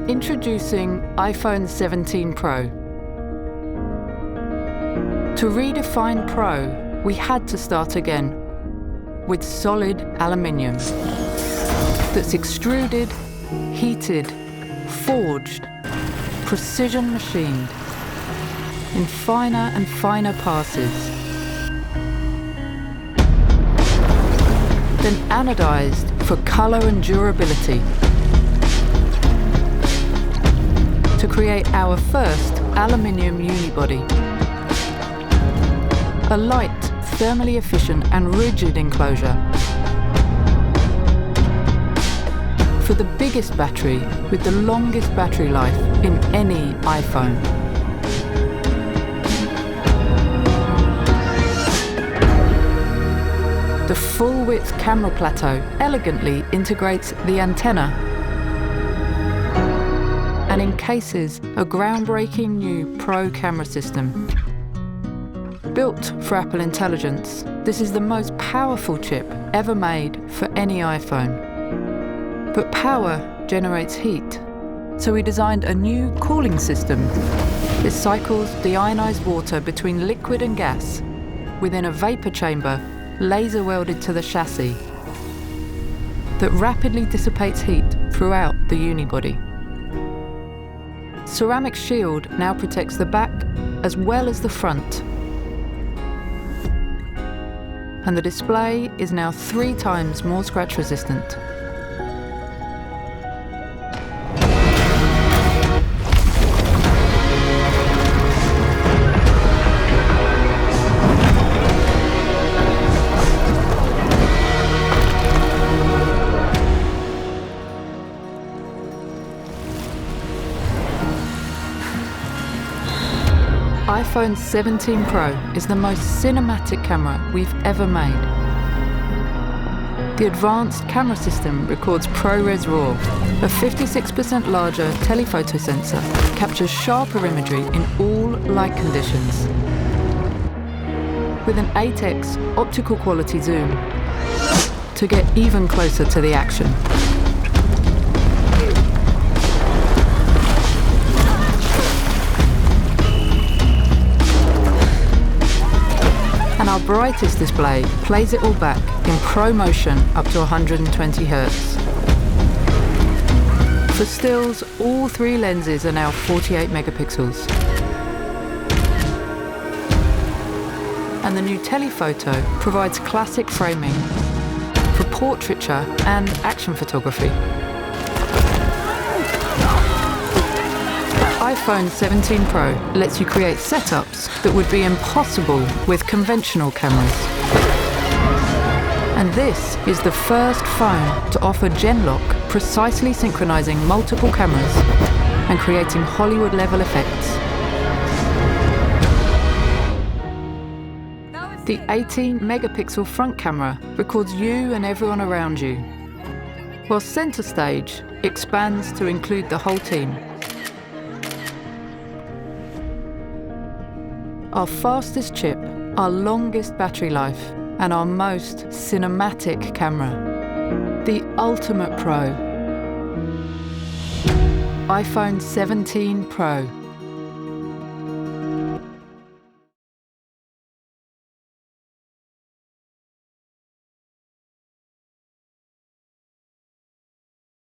Introducing iPhone 17 Pro. To redefine Pro, we had to start again with solid aluminium that's extruded, heated, forged, precision machined in finer and finer passes, then anodized for color and durability to create our first aluminium unibody. A light, thermally efficient and rigid enclosure for the biggest battery with the longest battery life in any iPhone. The full-width camera plateau elegantly integrates the antenna and encases a groundbreaking new Pro camera system. Built for Apple Intelligence, this is the most powerful chip ever made for any iPhone. But power generates heat, so we designed a new cooling system that cycles deionized water between liquid and gas within a vapor chamber laser welded to the chassis that rapidly dissipates heat throughout the unibody. Ceramic shield now protects the back as well as the front. And the display is now 3 times more scratch resistant. iPhone 17 Pro is the most cinematic camera we've ever made. The advanced camera system records ProRes RAW, a 56% larger telephoto sensor, captures sharper imagery in all light conditions, with an 8x optical-quality zoom to get even closer to the action. And our brightest display plays it all back in Pro motion up to 120 Hz. For stills, all 3 lenses are now 48 megapixels. And the new telephoto provides classic framing for portraiture and action photography. iPhone 17 Pro lets you create setups that would be impossible with conventional cameras. And this is the first phone to offer genlock, precisely synchronizing multiple cameras and creating Hollywood-level effects. The 18-megapixel front camera records you and everyone around you, while center stage expands to include the whole team. Our fastest chip, our longest battery life, and our most cinematic camera. The ultimate Pro. iPhone 17 Pro.